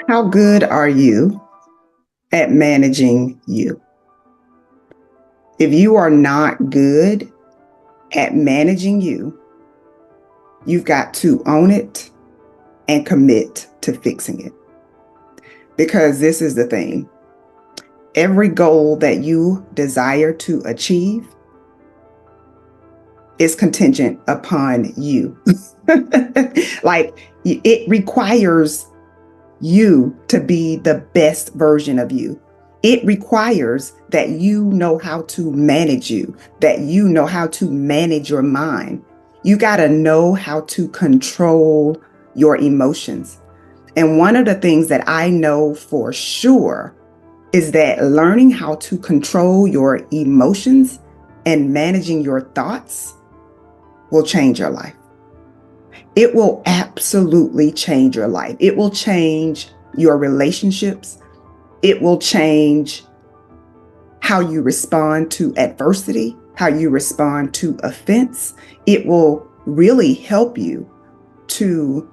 How good are you at managing you? If you are not good at managing you, you've got to own it and commit to fixing it. Because this is the thing, every goal that you desire to achieve is contingent upon you. Like it requires you to be the best version of you. It requires that you know how to manage you, that you know how to manage your mind. You got to know how to control your emotions. And one of the things that I know for sure is that learning how to control your emotions and managing your thoughts will change your life. It will absolutely change your life. It will change your relationships. It will change how you respond to adversity, how you respond to offense. It will really help you to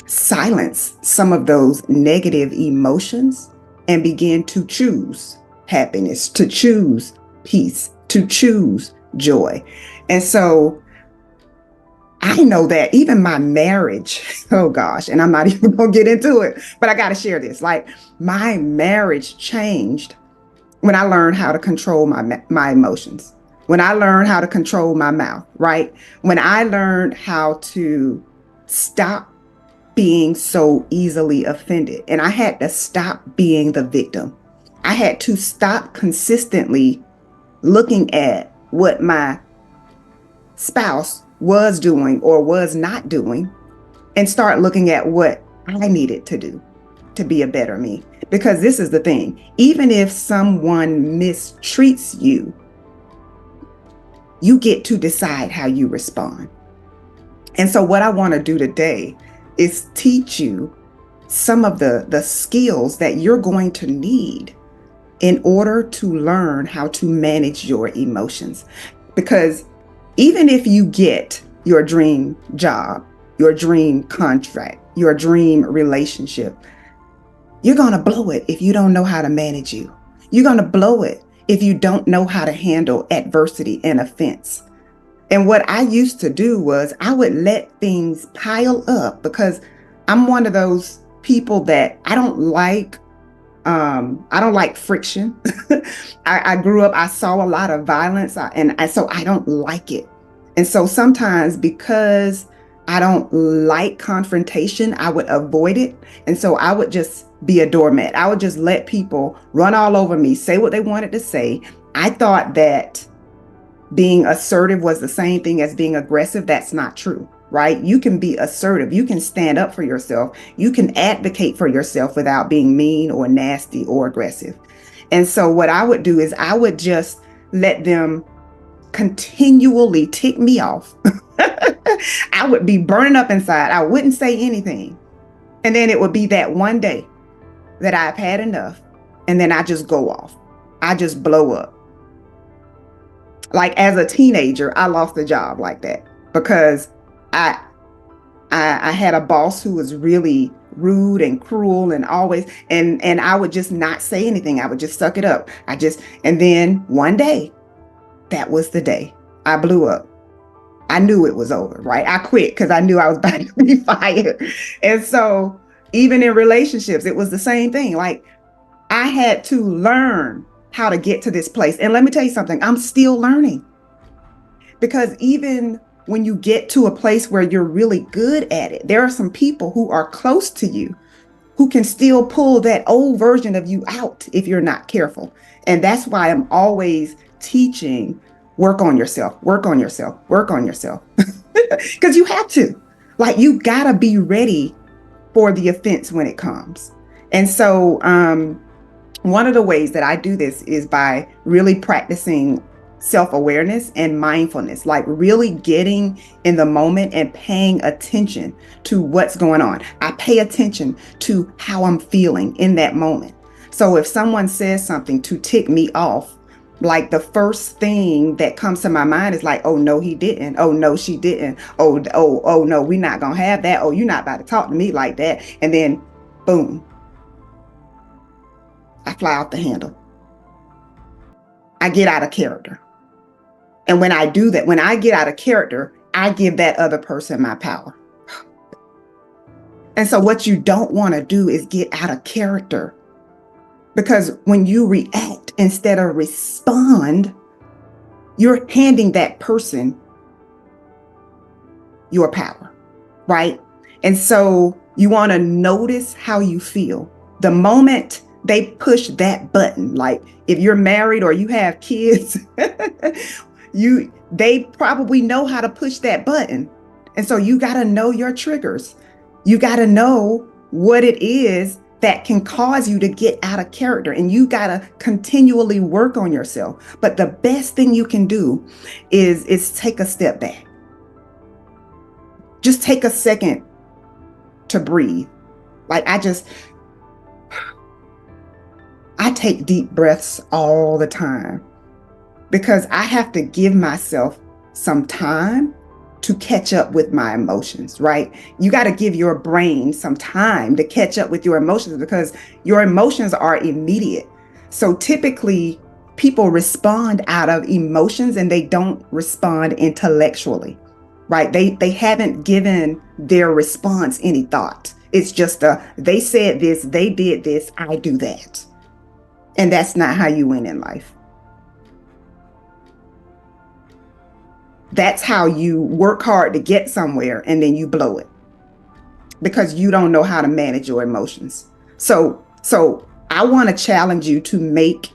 silence some of those negative emotions and begin to choose happiness, to choose peace, to choose joy. And so I know that even my marriage, oh gosh, and I'm not even gonna get into it, but I gotta share this. Like my marriage changed when I learned how to control my emotions, when I learned how to control my mouth, right? When I learned how to stop being so easily offended. And I had to stop being the victim. I had to stop consistently looking at what my spouse was doing or was not doing and start looking at what I needed to do to be a better me. Because this is the thing, even if someone mistreats you, you get to decide how you respond. And so what I want to do today is teach you some of the skills that you're going to need in order to learn how to manage your emotions. Because even if you get your dream job, your dream contract, your dream relationship, you're going to blow it if you don't know how to manage you. You're going to blow it if you don't know how to handle adversity and offense. And what I used to do was I would let things pile up because I'm one of those people that I don't like friction. I grew up, I saw a lot of violence so I don't like it. And so sometimes because I don't like confrontation, I would avoid it. And so I would just be a doormat. I would just let people run all over me, say what they wanted to say. I thought that being assertive was the same thing as being aggressive. That's not true, right? You can be assertive. You can stand up for yourself. You can advocate for yourself without being mean or nasty or aggressive. And so what I would do is I would just let them continually tick me off. I would be burning up inside. I wouldn't say anything. And then it would be that one day that I've had enough. And then I just go off. I just blow up. Like as a teenager, I lost a job like that because I had a boss who was really rude and cruel and always, and I would just not say anything. I would just suck it up. And then one day, that was the day I blew up. I knew it was over, right? I quit because I knew I was about to be fired. And so even in relationships, it was the same thing. Like I had to learn how to get to this place. And let me tell you something, I'm still learning. Because even when you get to a place where you're really good at it, there are some people who are close to you who can still pull that old version of you out if you're not careful. And that's why I'm always teaching, work on yourself, work on yourself, work on yourself. Because you have to. Like you gotta be ready for the offense when it comes. And so one of the ways that I do this is by really practicing self-awareness and mindfulness, like really getting in the moment and paying attention to what's going on. I pay attention to how I'm feeling in that moment. So if someone says something to tick me off, like the first thing that comes to my mind is like, oh no, he didn't. Oh no, she didn't. Oh no, we're not gonna have that. Oh, you're not about to talk to me like that. And then boom, I fly out the handle. I get out of character. And when I do that, when I get out of character, I give that other person my power. And so what you don't want to do is get out of character. Because when you react instead of respond, you're handing that person your power, right? And so you want to notice how you feel. The moment they push that button, like if you're married or you have kids, they probably know how to push that button. And so you got to know your triggers. You got to know what it is that can cause you to get out of character, and you got to continually work on yourself. But the best thing you can do is take a step back. Just take a second to breathe. Like I take deep breaths all the time because I have to give myself some time to catch up with my emotions, right? You got to give your brain some time to catch up with your emotions because your emotions are immediate. So typically people respond out of emotions and they don't respond intellectually, right? They haven't given their response any thought. It's just they said this, they did this, I do that. And that's not how you win in life. That's how you work hard to get somewhere and then you blow it because you don't know how to manage your emotions. So I want to challenge you to make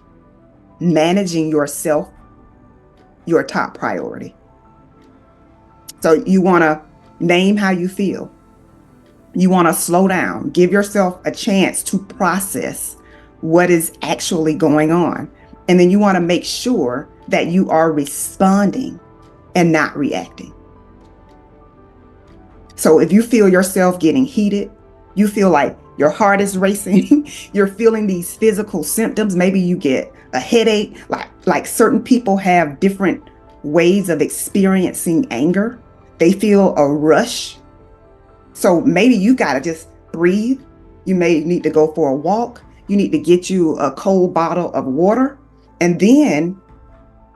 managing yourself your top priority. So you want to name how you feel. You want to slow down, give yourself a chance to process what is actually going on. And then you want to make sure that you are responding and not reacting. So if you feel yourself getting heated, you feel like your heart is racing, you're feeling these physical symptoms, maybe you get a headache, like certain people have different ways of experiencing anger. They feel a rush. So maybe you got to just breathe. You may need to go for a walk. You need to get you a cold bottle of water. And then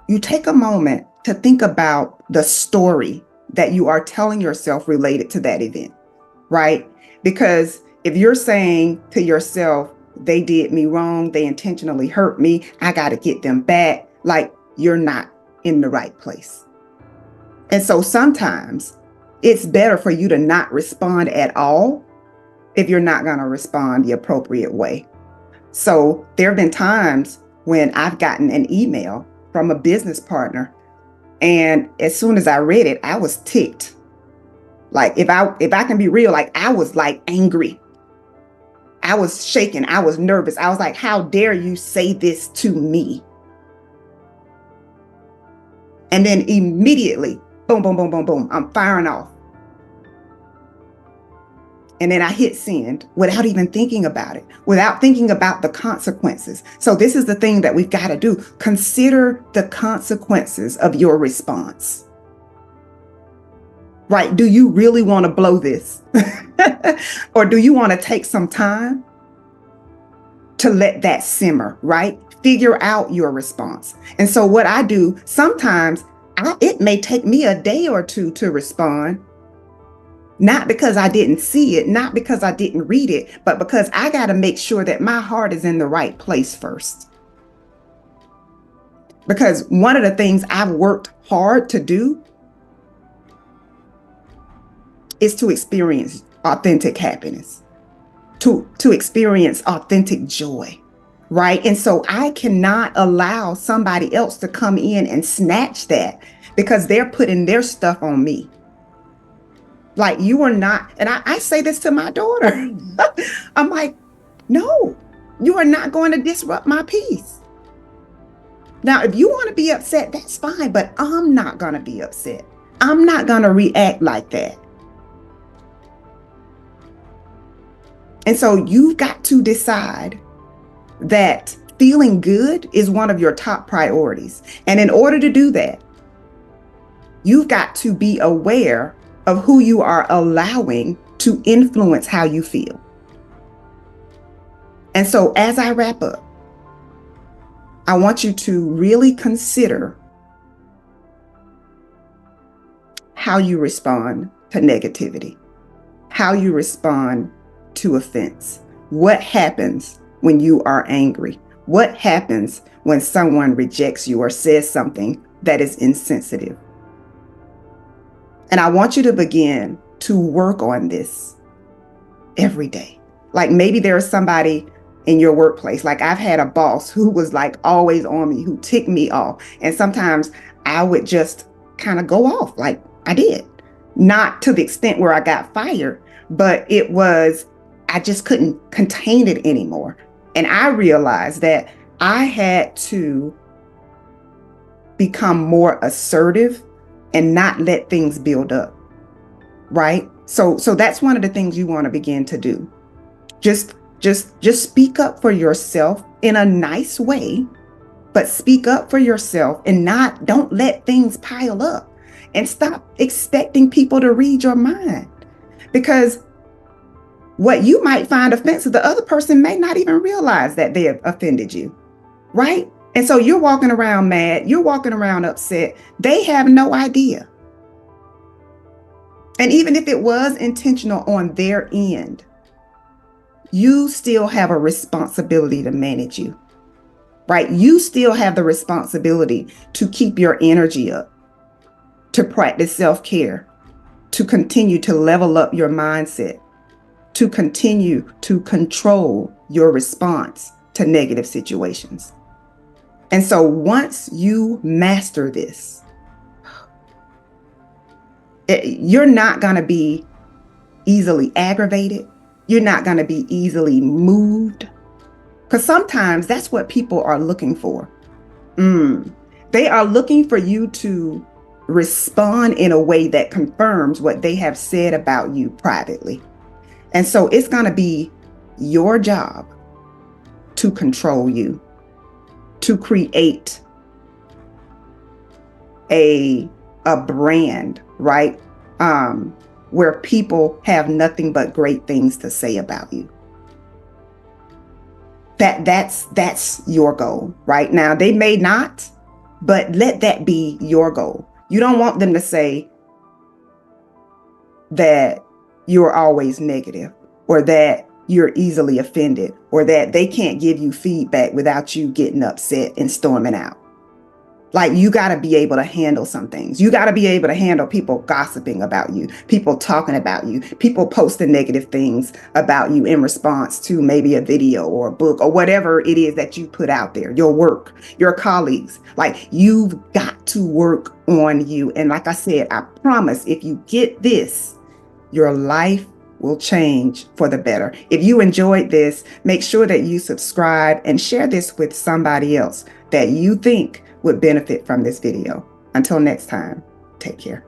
you take a moment to think about the story that you are telling yourself related to that event, right? Because if you're saying to yourself, they did me wrong, they intentionally hurt me, I got to get them back, like you're not in the right place. And so sometimes it's better for you to not respond at all if you're not going to respond the appropriate way. So there have been times when I've gotten an email from a business partner, and as soon as I read it, I was ticked. Like if I can be real, like I was like angry. I was shaking. I was nervous. I was like, how dare you say this to me? And then immediately, boom, boom, boom, boom, boom, I'm firing off. And then I hit send without even thinking about it, without thinking about the consequences. So this is the thing that we've got to do. Consider the consequences of your response. Right? Do you really want to blow this? Or do you want to take some time to let that simmer, right? Figure out your response. And so what I do, sometimes it may take me a day or two to respond. Not because I didn't see it, not because I didn't read it, but because I got to make sure that my heart is in the right place first. Because one of the things I've worked hard to do is to experience authentic happiness, to experience authentic joy, right? And so I cannot allow somebody else to come in and snatch that because they're putting their stuff on me. Like you are not, and I say this to my daughter. I'm like, no, you are not going to disrupt my peace. Now, if you want to be upset, that's fine, but I'm not going to be upset. I'm not going to react like that. And so you've got to decide that feeling good is one of your top priorities. And in order to do that, you've got to be aware of who you are allowing to influence how you feel. And so as I wrap up, I want you to really consider how you respond to negativity, how you respond to offense. What happens when you are angry? What happens when someone rejects you or says something that is insensitive? And I want you to begin to work on this every day. Like maybe there's somebody in your workplace. Like I've had a boss who was like always on me, who ticked me off. And sometimes I would just kind of go off like I did. Not to the extent where I got fired, but it was, I just couldn't contain it anymore. And I realized that I had to become more assertive and not let things build up. Right? So that's one of the things you want to begin to do. Just speak up for yourself in a nice way, but speak up for yourself and don't let things pile up, and stop expecting people to read your mind, because what you might find offensive, the other person may not even realize that they have offended you. Right? And so you're walking around mad, you're walking around upset. They have no idea. And even if it was intentional on their end, you still have a responsibility to manage you, right? You still have the responsibility to keep your energy up, to practice self-care, to continue to level up your mindset, to continue to control your response to negative situations. And so once you master this, you're not going to be easily aggravated. You're not going to be easily moved, because sometimes that's what people are looking for. They are looking for you to respond in a way that confirms what they have said about you privately. And so it's going to be your job to control you, to create a brand, right? Where people have nothing but great things to say about you. That's your goal, right? Now, they may not, but let that be your goal. You don't want them to say that you're always negative, or that you're easily offended, or that they can't give you feedback without you getting upset and storming out. Like, you got to be able to handle some things. You got to be able to handle people gossiping about you, people talking about you, people posting negative things about you in response to maybe a video or a book or whatever it is that you put out there, your work, your colleagues. Like, you've got to work on you. And like I said, I promise, if you get this, your life will change for the better. If you enjoyed this, make sure that you subscribe and share this with somebody else that you think would benefit from this video. Until next time, take care.